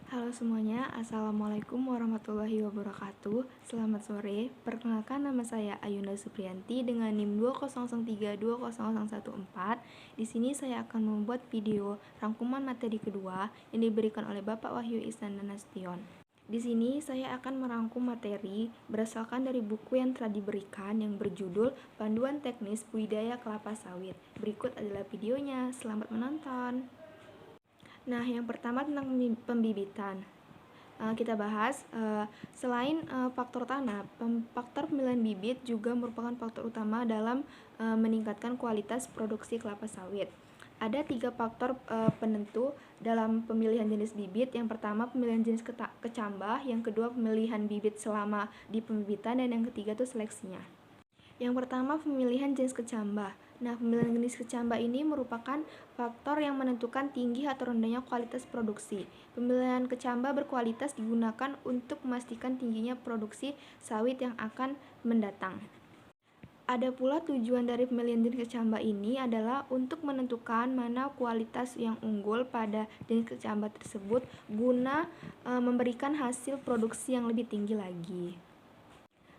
Halo semuanya, Assalamualaikum warahmatullahi wabarakatuh. Selamat sore, perkenalkan nama saya Ayunda Supriyanti dengan NIM 200320014. Di sini saya akan membuat video rangkuman materi kedua yang diberikan oleh Bapak Wahyu Ihsan Nasution. Di sini saya akan merangkum materi berdasarkan dari buku yang telah diberikan yang berjudul Panduan Teknis Budidaya Kelapa Sawit. Berikut adalah videonya, selamat menonton. Nah, yang pertama tentang pembibitan. Kita bahas, selain faktor tanah, faktor pemilihan bibit juga merupakan faktor utama dalam meningkatkan kualitas produksi kelapa sawit. Ada 3 faktor penentu dalam pemilihan jenis bibit. Yang pertama pemilihan jenis kecambah, yang kedua pemilihan bibit selama di pembibitan, dan yang ketiga itu seleksinya. Yang pertama, pemilihan jenis kecambah. Nah, pemilihan jenis kecambah ini merupakan faktor yang menentukan tinggi atau rendahnya kualitas produksi. Pemilihan kecambah berkualitas digunakan untuk memastikan tingginya produksi sawit yang akan mendatang. Ada pula tujuan dari pemilihan jenis kecambah ini adalah untuk menentukan mana kualitas yang unggul pada jenis kecambah tersebut guna memberikan hasil produksi yang lebih tinggi lagi.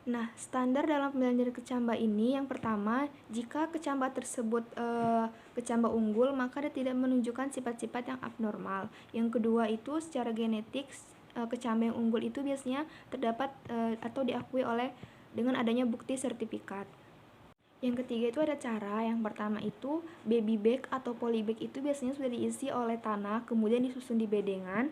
Nah, standar dalam pemilihan jenis kecambah ini, yang pertama, jika kecambah tersebut kecambah unggul, maka dia tidak menunjukkan sifat-sifat yang abnormal. Yang kedua itu secara genetik, kecambah yang unggul itu biasanya terdapat atau diakui oleh dengan adanya bukti sertifikat. Yang ketiga itu ada cara. Yang pertama itu baby bag atau polybag itu biasanya sudah diisi oleh tanah, kemudian disusun di bedengan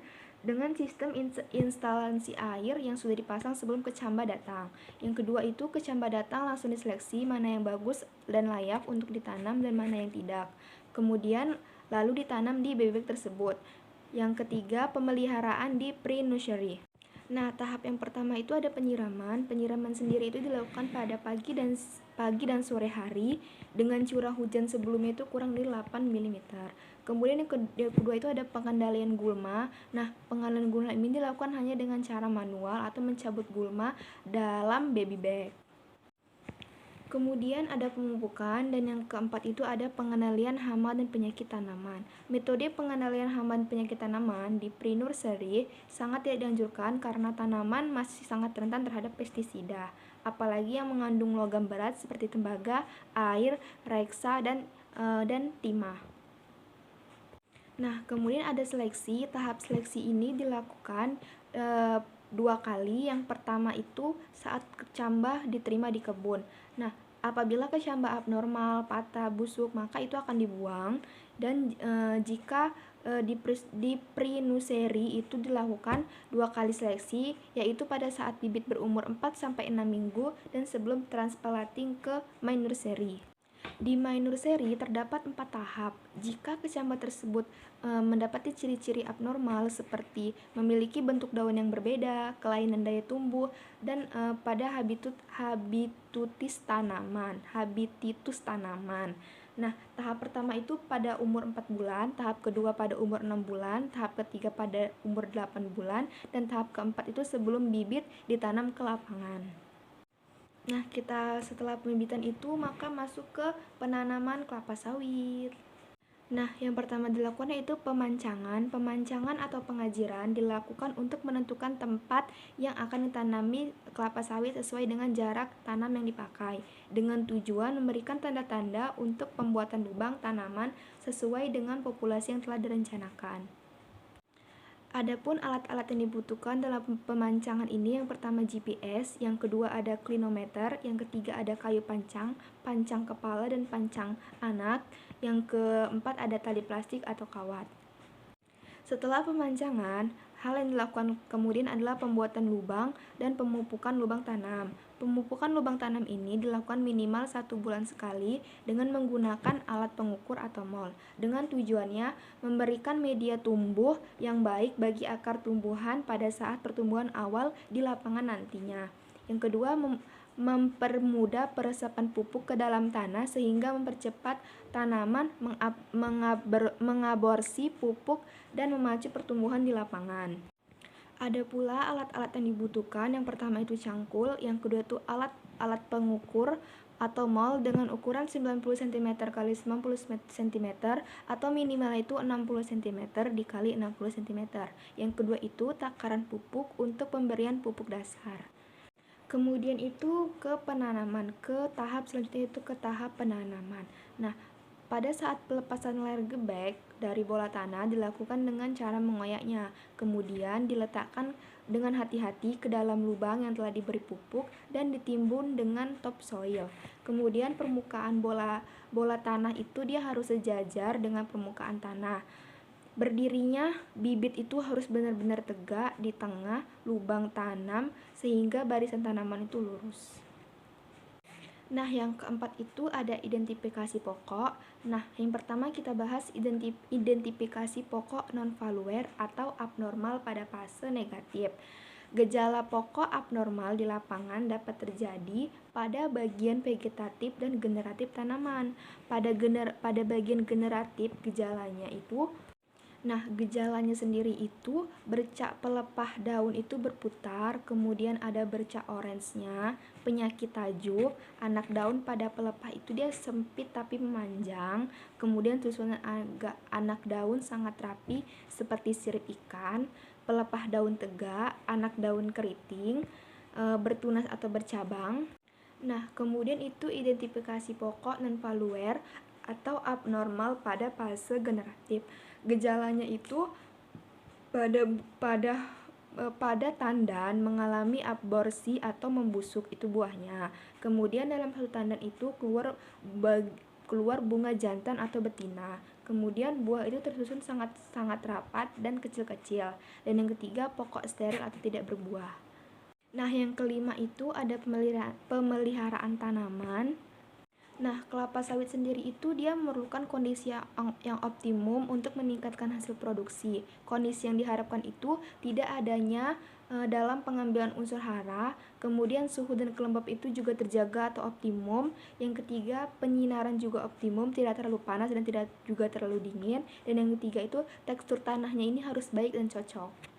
dengan sistem instalasi air yang sudah dipasang sebelum kecambah datang. Yang kedua itu kecambah datang langsung diseleksi mana yang bagus dan layak untuk ditanam dan mana yang tidak. Kemudian lalu ditanam di baby bag tersebut. Yang ketiga, pemeliharaan di pre-nursery. Nah, tahap yang pertama itu ada penyiraman. Penyiraman sendiri itu dilakukan pada pagi dan sore hari dengan curah hujan sebelumnya itu kurang dari 8 mm. Kemudian yang kedua itu ada pengendalian gulma. Nah, pengendalian gulma ini dilakukan hanya dengan cara manual atau mencabut gulma dalam baby bag. Kemudian ada pemupukan, dan yang keempat itu ada pengendalian hama dan penyakit tanaman. Metode pengendalian hama dan penyakit tanaman di pre-nursery sangat tidak dianjurkan karena tanaman masih sangat rentan terhadap pestisida, apalagi yang mengandung logam berat seperti tembaga, air, reksa, dan timah. Nah, kemudian ada seleksi. Tahap seleksi ini dilakukan 2 kali. Yang pertama itu saat kecambah diterima di kebun. Nah, apabila kecambah abnormal, patah, busuk, maka itu akan dibuang. Dan jika di pre-nursery itu dilakukan 2 kali seleksi, yaitu pada saat bibit berumur 4-6 minggu dan sebelum transplanting ke main nursery. Di main nursery terdapat 4 tahap. Jika kecambah tersebut mendapati ciri-ciri abnormal seperti memiliki bentuk daun yang berbeda, kelainan daya tumbuh, dan pada habitutus tanaman. Nah, tahap pertama itu pada umur 4 bulan, tahap kedua pada umur 6 bulan, tahap ketiga pada umur 8 bulan, dan tahap keempat itu sebelum bibit ditanam ke lapangan. Nah, kita setelah pembibitan itu maka masuk ke penanaman kelapa sawit. Nah, yang pertama dilakukan yaitu pemancangan. Pemancangan atau pengajiran dilakukan untuk menentukan tempat yang akan ditanami kelapa sawit sesuai dengan jarak tanam yang dipakai, dengan tujuan memberikan tanda-tanda untuk pembuatan lubang tanaman sesuai dengan populasi yang telah direncanakan. Adapun alat-alat yang dibutuhkan dalam pemancangan ini, yang pertama GPS, yang kedua ada klinometer, yang ketiga ada kayu pancang, pancang kepala dan pancang anak, yang keempat ada tali plastik atau kawat. Setelah pemancangan, hal yang dilakukan kemudian adalah pembuatan lubang dan pemupukan lubang tanam. Pemupukan lubang tanam ini dilakukan minimal 1 bulan sekali dengan menggunakan alat pengukur atau mol, dengan tujuannya memberikan media tumbuh yang baik bagi akar tumbuhan pada saat pertumbuhan awal di lapangan nantinya. Yang kedua, mempermudah peresapan pupuk ke dalam tanah sehingga mempercepat tanaman mengaborsi pupuk dan memacu pertumbuhan di lapangan. Ada pula alat-alat yang dibutuhkan. Yang pertama itu cangkul, yang kedua itu alat pengukur, atau mall dengan ukuran 90 cm kali 90 cm atau minimalnya itu 60 cm dikali 60 cm. Yang kedua itu takaran pupuk untuk pemberian pupuk dasar. Kemudian itu ke penanaman, ke tahap selanjutnya itu ke tahap penanaman. Nah, pada saat pelepasan layar gebek dari bola tanah dilakukan dengan cara mengoyaknya, kemudian diletakkan dengan hati-hati ke dalam lubang yang telah diberi pupuk dan ditimbun dengan topsoil. Kemudian permukaan bola tanah itu dia harus sejajar dengan permukaan tanah. Berdirinya bibit itu harus benar-benar tegak di tengah lubang tanam sehingga barisan tanaman itu lurus. Nah, yang keempat itu ada identifikasi pokok. Nah, yang pertama kita bahas identifikasi pokok non-valuer atau abnormal pada fase negatif. Gejala pokok abnormal di lapangan dapat terjadi pada bagian vegetatif dan generatif tanaman. Pada bagian generatif gejalanya sendiri itu bercak pelepah daun itu berputar, kemudian ada bercak orange-nya, penyakit tajuk, anak daun pada pelepah itu dia sempit tapi memanjang, kemudian susunan anak daun sangat rapi seperti sirip ikan, pelepah daun tegak, anak daun keriting, bertunas atau bercabang. Nah, kemudian itu identifikasi pokok non-valuer atau abnormal pada fase generatif. Gejalanya itu pada tandan mengalami aborsi atau membusuk itu buahnya. Kemudian dalam satu tandan itu keluar bunga jantan atau betina. Kemudian buah itu tersusun sangat rapat dan kecil-kecil. Dan yang ketiga, pokok steril atau tidak berbuah. Nah, yang kelima itu ada pemeliharaan tanaman. Nah, kelapa sawit sendiri itu dia memerlukan kondisi yang optimum untuk meningkatkan hasil produksi. Kondisi yang diharapkan itu tidak adanya dalam pengambilan unsur hara, kemudian suhu dan kelembapan itu juga terjaga atau optimum. Yang ketiga, penyinaran juga optimum, tidak terlalu panas dan tidak juga terlalu dingin. Dan yang ketiga itu tekstur tanahnya ini harus baik dan cocok.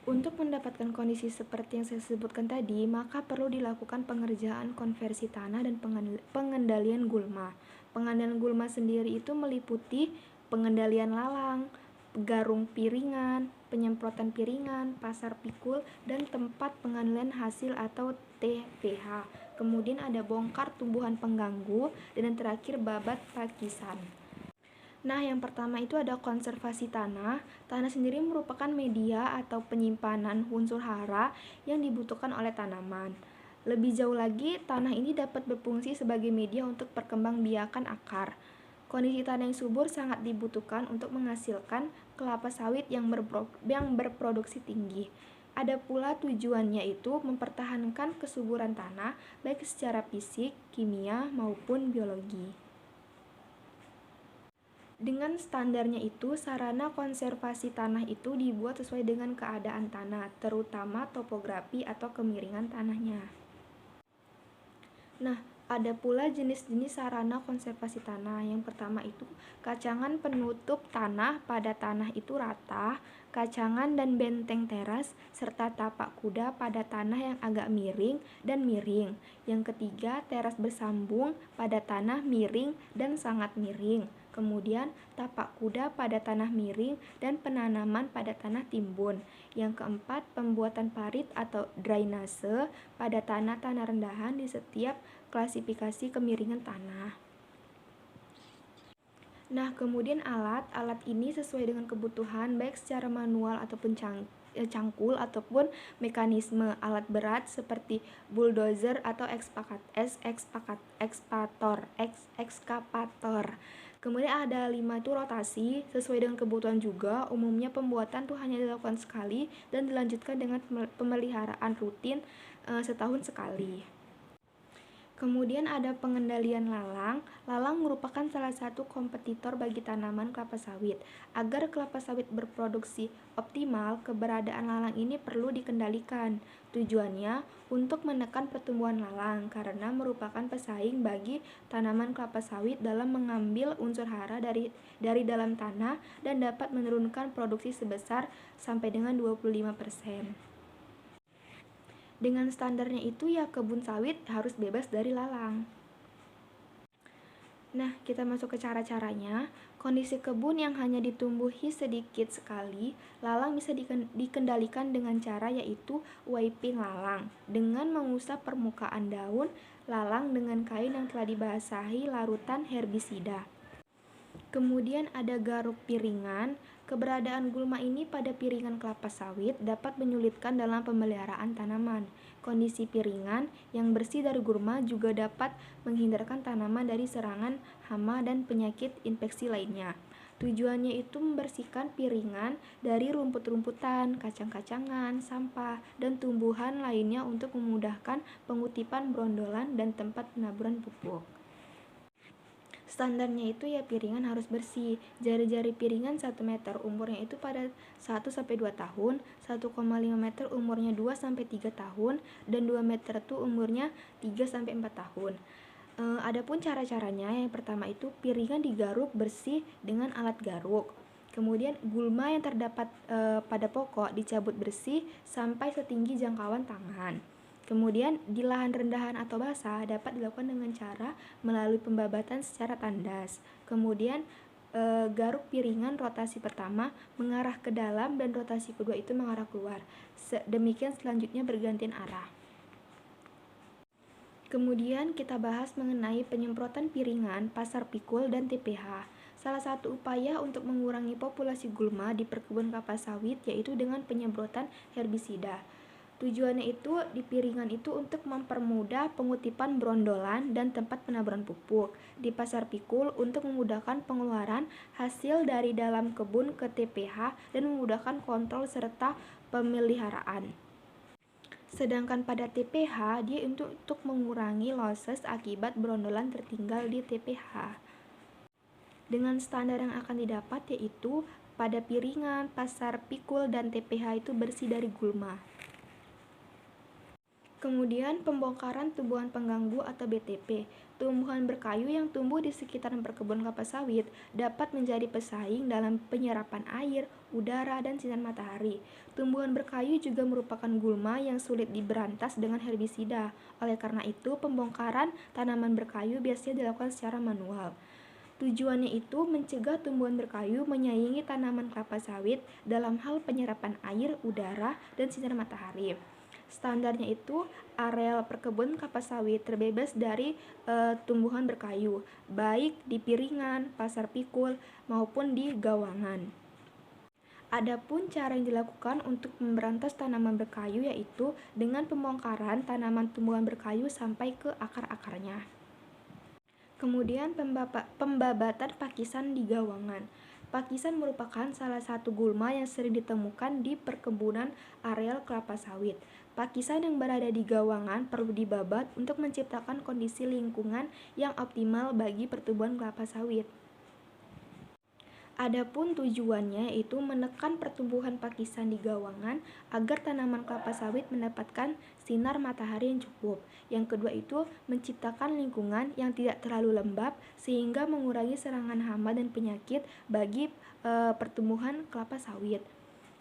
Untuk mendapatkan kondisi seperti yang saya sebutkan tadi, maka perlu dilakukan pengerjaan konversi tanah dan pengendalian gulma. Pengendalian gulma sendiri itu meliputi pengendalian lalang, garung piringan, penyemprotan piringan, pasar pikul, dan tempat pengendalian hasil atau TPH. Kemudian ada bongkar tumbuhan pengganggu, dan yang terakhir babat pakisan. Nah, yang pertama itu ada konservasi tanah. Tanah sendiri merupakan media atau penyimpanan unsur hara yang dibutuhkan oleh tanaman. Lebih jauh lagi, tanah ini dapat berfungsi sebagai media untuk perkembangbiakan akar. Kondisi tanah yang subur sangat dibutuhkan untuk menghasilkan kelapa sawit yang berproduksi tinggi. Ada pula tujuannya itu mempertahankan kesuburan tanah baik secara fisik, kimia, maupun biologi. Dengan standarnya itu, sarana konservasi tanah itu dibuat sesuai dengan keadaan tanah, terutama topografi atau kemiringan tanahnya. Nah, ada pula jenis-jenis sarana konservasi tanah. Yang pertama itu kacangan penutup tanah pada tanah itu rata, kacangan dan benteng teras, serta tapak kuda pada tanah yang agak miring dan miring. Yang ketiga, teras bersambung pada tanah miring dan sangat miring. Kemudian tapak kuda pada tanah miring dan penanaman pada tanah timbun. Yang keempat, pembuatan parit atau drainase pada tanah-tanah rendahan di setiap klasifikasi kemiringan tanah. Nah, kemudian alat ini sesuai dengan kebutuhan baik secara manual ataupun cangkul ataupun mekanisme. Alat berat seperti bulldozer atau ekskavator. Kemudian ada 5 itu rotasi, sesuai dengan kebutuhan juga. Umumnya pembuatan tuh hanya dilakukan sekali dan dilanjutkan dengan pemeliharaan rutin setahun sekali. Kemudian ada pengendalian lalang. Lalang merupakan salah satu kompetitor bagi tanaman kelapa sawit. Agar kelapa sawit berproduksi optimal, keberadaan lalang ini perlu dikendalikan. Tujuannya untuk menekan pertumbuhan lalang karena merupakan pesaing bagi tanaman kelapa sawit dalam mengambil unsur hara dari dalam tanah dan dapat menurunkan produksi sebesar sampai dengan 25%. Dengan standarnya itu ya kebun sawit harus bebas dari lalang. Nah, kita masuk ke cara-caranya. Kondisi kebun yang hanya ditumbuhi sedikit sekali, lalang bisa dikendalikan dengan cara yaitu wiping lalang, dengan mengusap permukaan daun lalang dengan kain yang telah dibasahi larutan herbisida. Kemudian ada garuk piringan. Keberadaan gulma ini pada piringan kelapa sawit dapat menyulitkan dalam pemeliharaan tanaman. Kondisi piringan yang bersih dari gulma juga dapat menghindarkan tanaman dari serangan hama dan penyakit infeksi lainnya. Tujuannya itu membersihkan piringan dari rumput-rumputan, kacang-kacangan, sampah, dan tumbuhan lainnya untuk memudahkan pengutipan brondolan dan tempat penaburan pupuk. Standarnya itu ya piringan harus bersih. Jari-jari piringan 1 meter umurnya itu pada 1-2 tahun, 1,5 meter umurnya 2-3 tahun, dan 2 meter itu umurnya 3-4 tahun. Adapun cara-caranya, yang pertama itu piringan digaruk bersih dengan alat garuk. Kemudian gulma yang terdapat pada pokok dicabut bersih sampai setinggi jangkauan tangan. Kemudian di lahan rendahan atau basah dapat dilakukan dengan cara melalui pembabatan secara tandas. Kemudian garuk piringan rotasi pertama mengarah ke dalam dan rotasi kedua itu mengarah keluar. Demikian selanjutnya bergantian arah. Kemudian kita bahas mengenai penyemprotan piringan, pasar pikul, dan TPH. Salah satu upaya untuk mengurangi populasi gulma di perkebunan kelapa sawit yaitu dengan penyemprotan herbisida. Tujuannya itu di piringan itu untuk mempermudah pengutipan brondolan dan tempat penaburan pupuk. Di pasar pikul untuk memudahkan pengeluaran hasil dari dalam kebun ke TPH dan memudahkan kontrol serta pemeliharaan. Sedangkan pada TPH dia untuk mengurangi losses akibat brondolan tertinggal di TPH. Dengan standar yang akan didapat yaitu pada piringan, pasar pikul, dan TPH itu bersih dari gulma. Kemudian pembongkaran tumbuhan pengganggu atau BTP. Tumbuhan berkayu yang tumbuh di sekitaran perkebunan kelapa sawit dapat menjadi pesaing dalam penyerapan air, udara, dan sinar matahari. Tumbuhan berkayu juga merupakan gulma yang sulit diberantas dengan herbisida. Oleh karena itu, pembongkaran tanaman berkayu biasanya dilakukan secara manual. Tujuannya itu mencegah tumbuhan berkayu menyaingi tanaman kelapa sawit dalam hal penyerapan air, udara, dan sinar matahari. Standarnya itu areal perkebunan kelapa sawit terbebas dari tumbuhan berkayu, baik di piringan, pasar pikul, maupun di gawangan. Adapun cara yang dilakukan untuk memberantas tanaman berkayu yaitu dengan pembongkaran tanaman tumbuhan berkayu sampai ke akar-akarnya. Kemudian pembabatan pakisan di gawangan. Pakisan merupakan salah satu gulma yang sering ditemukan di perkebunan areal kelapa sawit. Pakisan yang berada di gawangan perlu dibabat untuk menciptakan kondisi lingkungan yang optimal bagi pertumbuhan kelapa sawit. Adapun tujuannya yaitu menekan pertumbuhan pakisan di gawangan agar tanaman kelapa sawit mendapatkan sinar matahari yang cukup. Yang kedua itu menciptakan lingkungan yang tidak terlalu lembab sehingga mengurangi serangan hama dan penyakit bagi pertumbuhan kelapa sawit.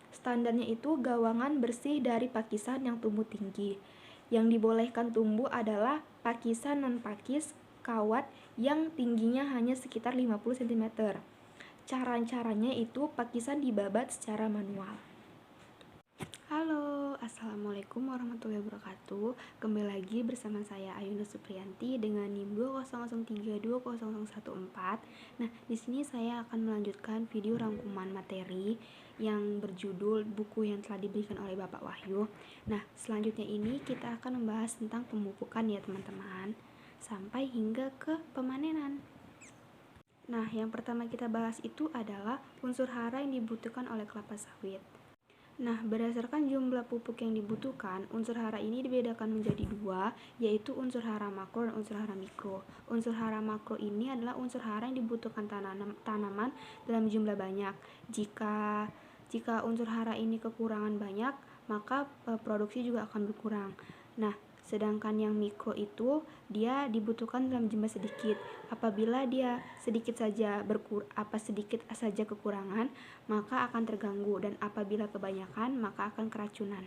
Standarnya itu gawangan bersih dari pakisan yang tumbuh tinggi. Yang dibolehkan tumbuh adalah pakisan non-pakis kawat yang tingginya hanya sekitar 50 cm. Cara-caranya itu pakisan dibabat secara manual. Halo, assalamualaikum warahmatullahi wabarakatuh. Kembali lagi bersama saya Ayunda Supriyanti dengan NIM 200320014. Nah, di sini saya akan melanjutkan video rangkuman materi yang berjudul buku yang telah diberikan oleh Bapak Wahyu. Nah, selanjutnya ini kita akan membahas tentang pemupukan ya teman-teman, sampai hingga ke pemanenan. Nah, yang pertama kita bahas itu adalah unsur hara yang dibutuhkan oleh kelapa sawit. Nah, berdasarkan jumlah pupuk yang dibutuhkan, unsur hara ini dibedakan menjadi dua, yaitu unsur hara makro dan unsur hara mikro. Unsur hara makro ini adalah unsur hara yang dibutuhkan tanaman dalam jumlah banyak. Jika unsur hara ini kekurangan banyak, maka produksi juga akan berkurang. Nah, sedangkan yang mikro itu dia dibutuhkan dalam jumlah sedikit. Apabila dia sedikit saja kekurangan, maka akan terganggu, dan apabila kebanyakan maka akan keracunan.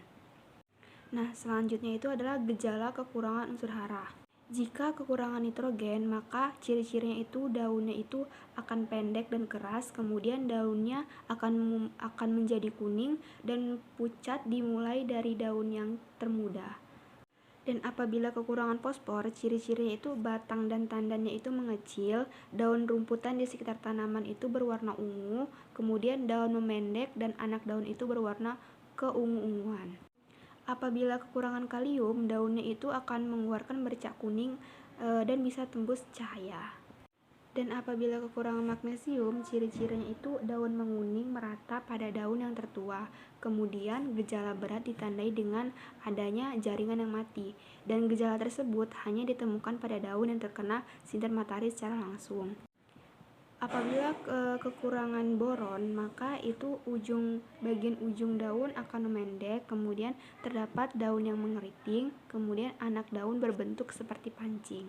Nah, selanjutnya itu adalah gejala kekurangan unsur hara. Jika kekurangan nitrogen, maka ciri-cirinya itu daunnya itu akan pendek dan keras, kemudian daunnya akan menjadi kuning dan pucat dimulai dari daun yang termuda. Dan apabila kekurangan fosfor, ciri-cirinya itu batang dan tandannya itu mengecil, daun rumputan di sekitar tanaman itu berwarna ungu, kemudian daun memendek dan anak daun itu berwarna keungu-unguan. Apabila kekurangan kalium, daunnya itu akan mengeluarkan bercak kuning dan bisa tembus cahaya. Dan apabila kekurangan magnesium, ciri-cirinya itu daun menguning merata pada daun yang tertua. Kemudian gejala berat ditandai dengan adanya jaringan yang mati. Dan gejala tersebut hanya ditemukan pada daun yang terkena sinar matahari secara langsung. Apabila kekurangan boron, maka itu bagian ujung daun akan memendek, kemudian terdapat daun yang mengeriting, kemudian anak daun berbentuk seperti pancing.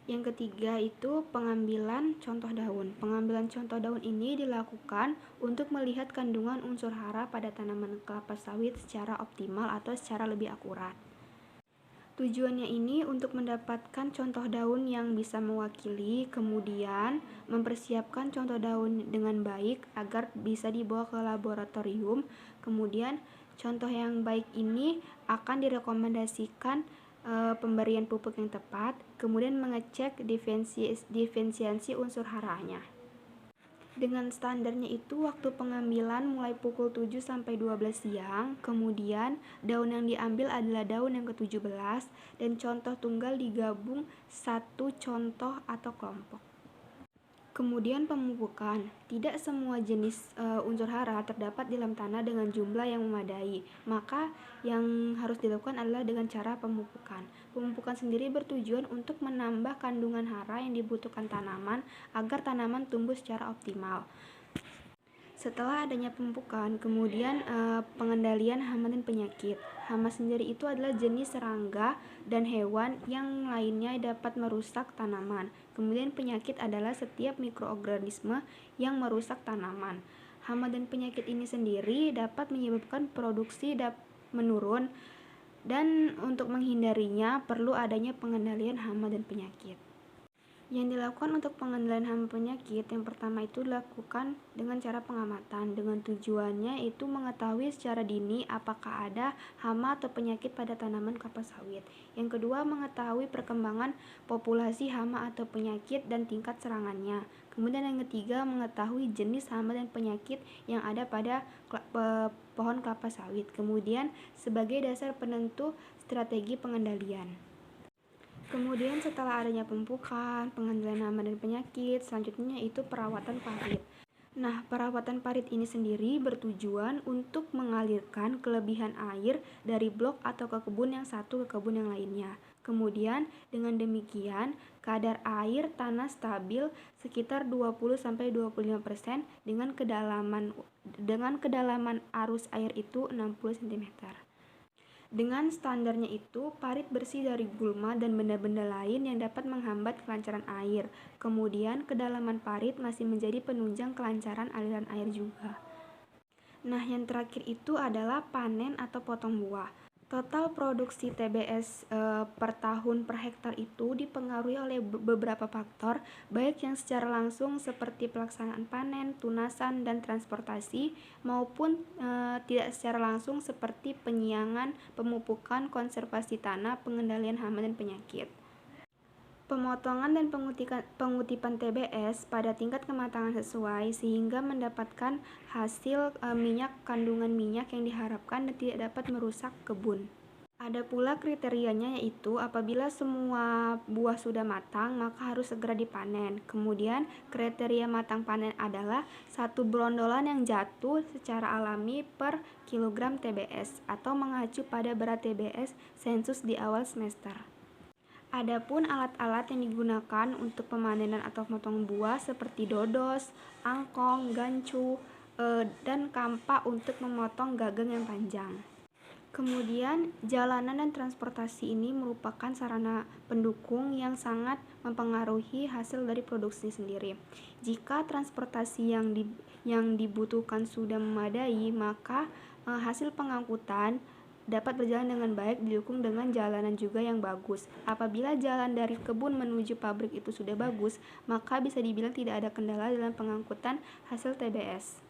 Yang ketiga itu pengambilan contoh daun. Pengambilan contoh daun ini dilakukan untuk melihat kandungan unsur hara pada tanaman kelapa sawit secara optimal atau secara lebih akurat. Tujuannya ini untuk mendapatkan contoh daun yang bisa mewakili, kemudian mempersiapkan contoh daun dengan baik agar bisa dibawa ke laboratorium. Kemudian contoh yang baik ini akan direkomendasikan pemberian pupuk yang tepat, kemudian mengecek diferensiasi unsur haranya. Dengan standarnya itu waktu pengambilan mulai pukul 7 sampai 12 siang, kemudian daun yang diambil adalah daun yang ke-17 dan contoh tunggal digabung satu contoh atau kelompok. Kemudian pemupukan. Tidak semua jenis unsur hara terdapat di dalam tanah dengan jumlah yang memadai. Maka yang harus dilakukan adalah dengan cara pemupukan. Pemupukan sendiri bertujuan untuk menambah kandungan hara yang dibutuhkan tanaman agar tanaman tumbuh secara optimal. Setelah adanya pemupukan, kemudian pengendalian hama dan penyakit. Hama sendiri itu adalah jenis serangga dan hewan yang lainnya dapat merusak tanaman. Kemudian penyakit adalah setiap mikroorganisme yang merusak tanaman. Hama dan penyakit ini sendiri dapat menyebabkan produksi menurun dan untuk menghindarinya perlu adanya pengendalian hama dan penyakit. Yang dilakukan untuk pengendalian hama penyakit, yang pertama itu dilakukan dengan cara pengamatan. Dengan tujuannya itu mengetahui secara dini apakah ada hama atau penyakit pada tanaman kelapa sawit. Yang kedua, mengetahui perkembangan populasi hama atau penyakit dan tingkat serangannya. Kemudian yang ketiga, mengetahui jenis hama dan penyakit yang ada pada pohon kelapa sawit. Kemudian sebagai dasar penentu strategi pengendalian. Kemudian setelah adanya pemupukan, pengendalian hama dan penyakit, selanjutnya itu perawatan parit. Nah, perawatan parit ini sendiri bertujuan untuk mengalirkan kelebihan air dari blok atau ke kebun yang satu ke kebun yang lainnya. Kemudian dengan demikian, kadar air tanah stabil sekitar 20-25% dengan kedalaman arus air itu 60 cm. Dengan standarnya itu, parit bersih dari gulma dan benda-benda lain yang dapat menghambat kelancaran air. Kemudian, kedalaman parit masih menjadi penunjang kelancaran aliran air juga. Nah, yang terakhir itu adalah panen atau potong buah. Total produksi TBS per tahun per hektar itu dipengaruhi oleh beberapa faktor, baik yang secara langsung seperti pelaksanaan panen, tunasan, dan transportasi, maupun tidak secara langsung seperti penyiangan, pemupukan, konservasi tanah, pengendalian hama dan penyakit. Pemotongan dan pengutipan TBS pada tingkat kematangan sesuai sehingga mendapatkan hasil kandungan minyak yang diharapkan dan tidak dapat merusak kebun. Ada pula kriterianya yaitu apabila semua buah sudah matang maka harus segera dipanen. Kemudian kriteria matang panen adalah satu brondolan yang jatuh secara alami per kilogram TBS atau mengacu pada berat TBS sensus di awal semester. Adapun alat-alat yang digunakan untuk pemanenan atau memotong buah seperti dodos, angkong, gancu, dan kampak untuk memotong gagang yang panjang. Kemudian, jalanan dan transportasi ini merupakan sarana pendukung yang sangat mempengaruhi hasil dari produksi sendiri. Jika transportasi yang dibutuhkan sudah memadai, maka hasil pengangkutan dapat berjalan dengan baik didukung dengan jalanan juga yang bagus. Apabila jalan dari kebun menuju pabrik itu sudah bagus, maka bisa dibilang tidak ada kendala dalam pengangkutan hasil TBS.